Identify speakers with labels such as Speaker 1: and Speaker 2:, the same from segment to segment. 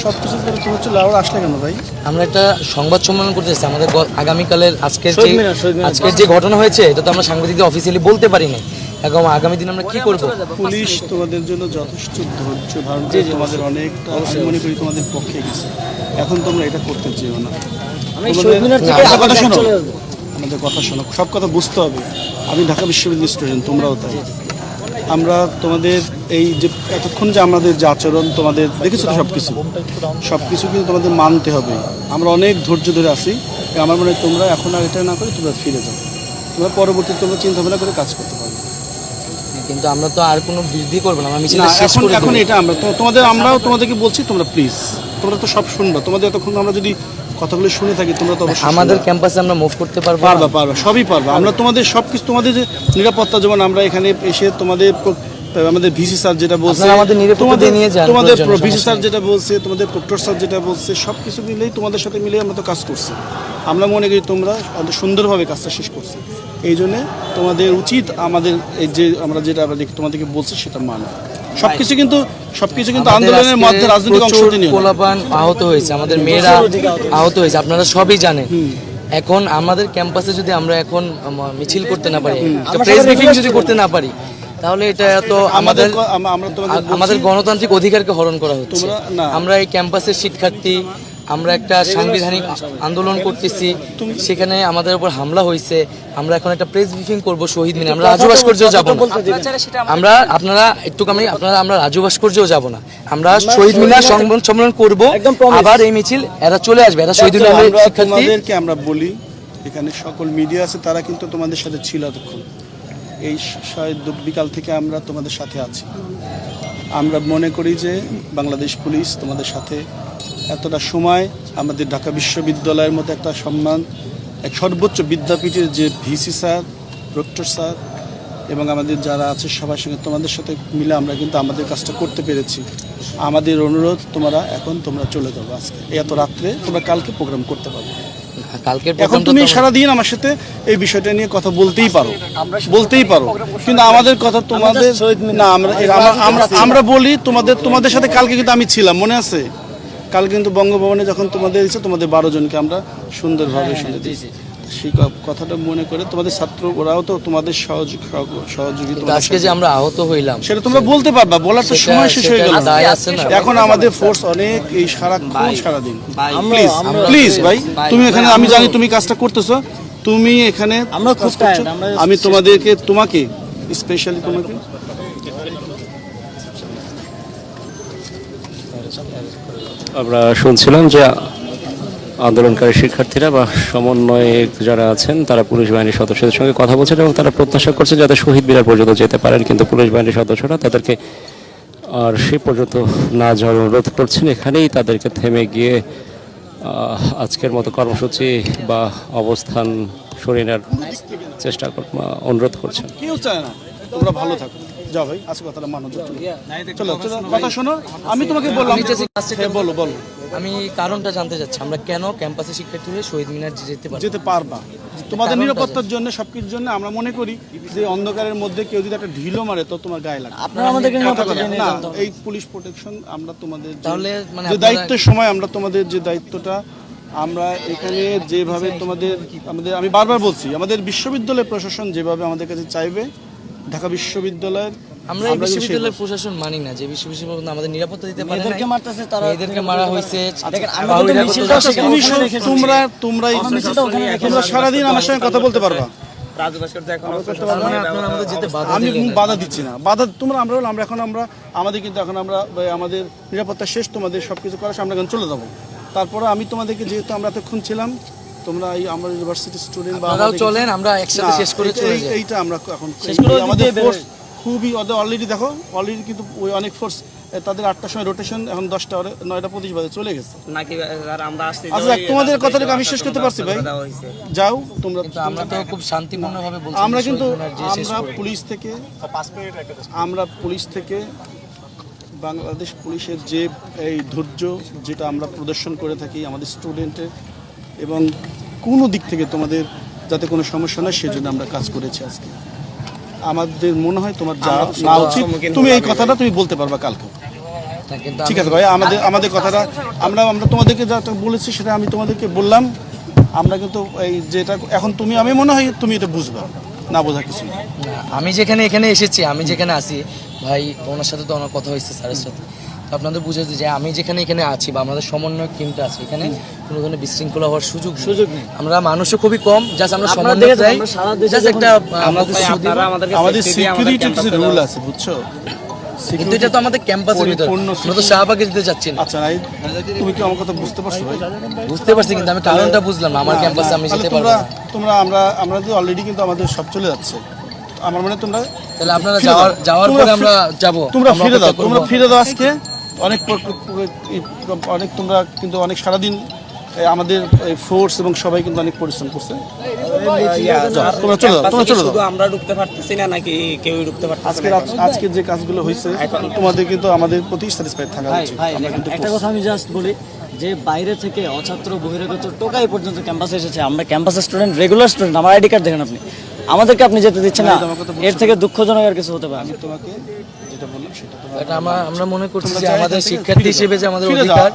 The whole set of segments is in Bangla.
Speaker 1: সবকিছু করে তুমি হচ্ছে লাহোর আসলে কেন ভাই?
Speaker 2: আমরা একটা সংবাদ সম্মেলন করতে চাচ্ছি আমাদের আগামীকালের আজকের যে ঘটনা হয়েছে এটা তো আমরা সাংবাদিকদের অফিসিয়ালি বলতে পারি না। এখন আগামী দিন আমরা কি করব?
Speaker 1: পুলিশ তোমাদের জন্য যথেষ্ট ধৈর্য ধারণ করে তোমাদের অনেকটা আমি মনে করি তোমাদের পক্ষে গেছে। এখন তোমরা এটা করতে চেও না। আমাদের কথা শোনো, সব কথা বুঝতে হবে। আমি ঢাকা বিশ্ববিদ্যালয়ের স্টুডেন্ট, তোমরাও তাই। আমরা তোমাদের এই যে এতক্ষণ যে আমাদের যে আচরণ তোমাদের দেখেছো তো সব কিছু কিন্তু তোমাদের মানতে হবে। আমরা অনেক ধৈর্য ধরে আছি। আমার মনে হয় তোমরা এখন আর এটা না করে তোমরা ফিরে যাও। তোমরা পরবর্তীতে তোমরা চিন্তা ভাবনা করে কাজ করতে পারবে।
Speaker 2: কিন্তু আমরা তো আর কোনো বৃদ্ধি করবো না, আমরা মিছিলটা শেষ করে
Speaker 1: এখন এটা আমরা আমরাও তোমাদেরকে বলছি, তোমরা প্লিজ, তোমরা তো সব শুনবা। তোমাদের এতক্ষণ আমরা যদি কথাগুলো শুনে থাকি তোমরা তো অবশ্যই
Speaker 2: আমাদের ক্যাম্পাসে আমরা মুভ করতে পারবো।
Speaker 1: পারবা, সবই পারবা। আমরা তোমাদের সবকিছু, তোমাদের যে নিরাপত্তা, যেমন আমরা এখানে এসে আমাদের ভিসি স্যার যেটা বলছে, তোমাদের ভিসি স্যার যেটা বলছে, তোমাদের প্রক্টর স্যার যেটা বলছে, সবকিছু মিলেই তোমাদের সাথে মিলে আমরা তো কাজ করছি। আমরা মনে করি তোমরা সুন্দরভাবে কাজটা শেষ করছো। এই জন্য তোমাদের উচিত আমাদের এই যে আমরা যেটা তোমাদেরকে বলছি সেটা মানা। সবকিছু কিন্তু আন্দোলনের মধ্যে রাজনৈতিক অংশ নিয়ে
Speaker 2: পোলাপান আহত হয়েছে, আমাদের মেয়েরা আহত হয়েছে, আপনারা সবই জানেন। এখন আমাদের ক্যাম্পাসে যদি আমরা এখন মিছিল করতে না পারি, প্রেস ব্রিফিং যদি করতে না পারি, তাহলে এটা তো আমাদের গণতান্ত্রিক অধিকারকে হরণ করা হচ্ছে। আমরা এই ক্যাম্পাসের শিক্ষার্থী, আমরা একটা সাংবিধানিক আন্দোলন করতেছি, সেখানে আমাদের উপর হামলা হয়েছে। আমরা এখন একটা প্রেস ব্রিফিং করব শহীদ মিনারে, আমরা রাজু ভাস্কর্যেও যাব না। আমরা রাজু ভাস্কর্যেও যাব না, আমরা শহীদ মিনার সংবাদ সম্মেলন করব। আবার এই মিছিল এরা চলে আসবে, এরা শহীদ মিনারের শিক্ষার্থী।
Speaker 1: আমরা বলি, এখানে সকল মিডিয়া আছে, তারা কিন্তু তোমাদের সাথে ছিল এতক্ষণ। এই বিকাল থেকে আমরা তোমাদের সাথে আছি। আমরা মনে করি যে বাংলাদেশ পুলিশ তোমাদের সাথে এতটা সময়, আমাদের ঢাকা বিশ্ববিদ্যালয়ের মতো একটা সম্মান, এক সর্বোচ্চ বিদ্যাপীঠের যে ভিসি স্যার, প্রক্টর স্যার এবং আমাদের যারা আছে সবার সঙ্গে তোমাদের সাথে মিলে আমরা কিন্তু আমাদের কাজটা করতে পেরেছি। আমাদের অনুরোধ, তোমরা চলে যাবো আজকে এত রাত্রে, তোমরা কালকে প্রোগ্রাম করতে পারবে। এখন তুমি সারাদিন আমার সাথে এই বিষয়টা নিয়ে কথা বলতেই পারো, কিন্তু আমাদের কথা তোমাদের না, আমরা বলি তোমাদের সাথে কালকে কিন্তু আমি ছিলাম, মনে আছে? কাল কিন্তু বঙ্গভবনে যখন তোমাদের 12 জনকে আমরা সুন্দরভাবে শুনে দিয়েছি। সেই কথাটা মনে করে তোমাদের ছাত্র, ওরাও তো তোমাদের সহযোগিতা।
Speaker 2: আজকে যে আমরা আহত হইলাম
Speaker 1: সেটা তোমরা বলতে পারবা, বলার তো সময় শেষ হয়ে গেল। এখন আমাদের ফোর্স অনেক, এই সারাদিন। প্লিজ ভাই, তুমি এখানে, আমি জানি তুমি কাজটা করতেছো, তুমি এখানে আমি তোমাকে স্পেশালি
Speaker 3: আমরা শুনছিলাম যে আন্দোলনকারী শিক্ষার্থীরা বা সমন্বয়ক যারা আছেন তারা পুলিশ বাহিনীর সদস্যদের সঙ্গে কথা বলছেন এবং তারা প্রত্যাশা করছে যাতে শহীদ মিনার পর্যন্ত যেতে পারেন, কিন্তু পুলিশ বাহিনীর সদস্যরা তাদেরকে আর সে পর্যন্ত না যাওয়ার অনুরোধ করছেন। এখানেই তাদেরকে থেমে গিয়ে আজকের মতো কর্মসূচি বা অবস্থান সরিয়ে নেওয়ার চেষ্টা অনুরোধ করছেন।
Speaker 1: কেউ চায় না তোমরা ভালো থাকো, যাও ভাই, আজকে কথাটা মানো। চলো কথা শোনো, আমি তোমাকে বললাম, বলো।
Speaker 2: আমি কারণটা জানতে চাচ্ছি, আমরা কেন ক্যাম্পাসে শিক্ষার্থী হয়ে শহীদ মিনার যেতে
Speaker 1: পারবা? তোমাদের নিরাপত্তার জন্য, সবকিছুর জন্য। আমরা মনে করি যে অন্ধকারের মধ্যে কেউ যদি একটা ঢিলও মারে তো তোমার গায়ে লাগে। এই পুলিশ প্রোটেকশন আমরা তোমাদের যে দায়িত্বের সময়, আমরা তোমাদের যে দায়িত্বটা, আমরা এখানে যেভাবে আমি বারবার বলছি, আমাদের বিশ্ববিদ্যালয় প্রশাসন যেভাবে আমাদের কাছে চাইবে, ঢাকা বিশ্ববিদ্যালয়ের,
Speaker 2: আমরা এই বিশ্ববিদ্যালয়ের প্রসাশন মানি না যে বিশ্ববিদ্যালয় আমাদের নিরাপত্তা দিতে পারে না। এদেরকে মারতেছে, তারা এদেরকে মারা হয়েছে।
Speaker 1: তোমরা সারাদিন আমার সঙ্গে কথা বলতে পারবা, আমি বাধা দিচ্ছি না। আমাদের নিরাপত্তা শেষ, তোমাদের সবকিছু করা, আমরা এখন চলে যাবো। তারপরে আমি তোমাদেরকে, যেহেতু আমরা এতক্ষণ ছিলাম, তোমরা আমরা ইউনিভার্সিটি স্টুডেন্ট বা
Speaker 2: চলেন, আমরা একসাথে শেষ করে চলে যাই।
Speaker 1: এইটা আমরা এখন আমাদের ফোর্স খুবই অলরেডি কিন্তু ওই অনেক ফোর্স, তাদের 8টার সময় রোটেশন, এখন 10টা 9:25 বাজে চলে গেছে নাকি? আচ্ছা, তোমাদের কথাটাকে আমি শেষ করতে পারছি ভাই, যাও তোমরা।
Speaker 2: আমরা তো খুব শান্তিপূর্ণভাবে বলছি,
Speaker 1: আমরা কিন্তু পুলিশ থেকে বাংলাদেশ পুলিশের যে এই ধৈর্য যেটা আমরা প্রদর্শন করে থাকি আমাদের স্টুডেন্টের, এবং কোনো দিক থেকে তোমাদের যাতে কোনো সমস্যা নয় সেজন্য আমরা কাজ করেছি আজকে। আমাদের মনে হয় তোমার যা না উচিত, তুমি এই কথাটা তুমি বলতে পারবা কালকে।
Speaker 2: না, কিন্তু
Speaker 1: ঠিক আছে ভাই, আমাদের কথাটা আমরা তোমাদেরকে যা বলেছি সেটা আমি তোমাদেরকে বললাম। আমরা কিন্তু এই যেটা এখন আমি মনে হয় তুমি এটা বুঝবা, না বোঝা কিছু না।
Speaker 2: আমি যেখানে এখানে এসেছি, আমি যেখানে আছি ভাই, ওনার সাথে তো আমার কথা হয়েছে স্যারের সাথে, তো আপনাদের বুঝেছি যে আমি যেখানে এখানে আছি বা আমাদের সমন্বয় টিমটা আছে, এখানে কোনো ধরনের বিশৃঙ্খলা হওয়ার সুযোগ নেই। আমরা মানুষও খুবই কম, জাস্ট আমরা সমন্বয় চাই, জাস্ট একটা
Speaker 1: আমাদের সিকিউরিটির কিছু রুল আছে, বুঝছো?
Speaker 2: কিন্তু এটা তো আমাদের ক্যাম্পাসের ভিতর, আমরা তো শাহবাগে যেতে যাচ্ছি না।
Speaker 1: আচ্ছা ভাই, তুমি কি আমার কথা বুঝতে পারছো ভাই?
Speaker 2: বুঝতে পারছি, কিন্তু আমি কারণটা বুঝলাম না, আমার ক্যাম্পাসে আমি যেতে পারবো না।
Speaker 1: আমরা তো অলরেডি কিন্তু আমাদের সব চলে যাচ্ছে। আমার মানে তোমরা
Speaker 2: তাহলে আপনারা যাওয়ার পরে আমরা যাবো,
Speaker 1: তোমরা ফিরে দাও আজকে। অনেক তোমরা কিন্তু অনেক সারাদিন আমাদের ফোর্স এবং সবাই কিন্তু অনেক পরিশ্রম করছে। তোমরা চলে দাও।
Speaker 4: আমরা ঢুকতে পারতেছি না নাকি কেউ ঢুকতে পারতেছে না?
Speaker 1: আজকে যে কাজগুলো হয়েছে তোমাদের কিন্তু আমাদের প্রতি স্যাটিসফাইড থাকা উচিত। আমরা কিন্তু
Speaker 5: একটা কথা আমি জাস্ট বলি যে বাইরে থেকে অছাত্র বহিরাগত টোকাই পর্যন্ত ক্যাম্পাসে এসেছে। আমরা ক্যাম্পাসের স্টুডেন্ট, রেগুলার স্টুডেন্ট, আমার আইডি কার্ড দেখেন আপনি, আমাদেরকে আপনি যেতে দিচ্ছেন না। এর থেকে দুঃখজনক আর কিছু হতে পারে না।
Speaker 1: তোমাকে যেটা বললাম সেটা
Speaker 2: এটা আমরা মনে করছি যে আমাদের শিক্ষার্থী হিসেবে যে আমাদের অধিকার,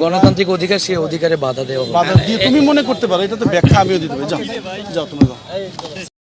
Speaker 2: গণতান্ত্রিক অধিকার, সেই অধিকারে বাধা দেওয়া হবে।
Speaker 1: বাধা দিয়ে তুমি মনে করতে পারো, এটা তো ব্যাখ্যা আমিও দিতে পারি। যাও তোমরা যাও।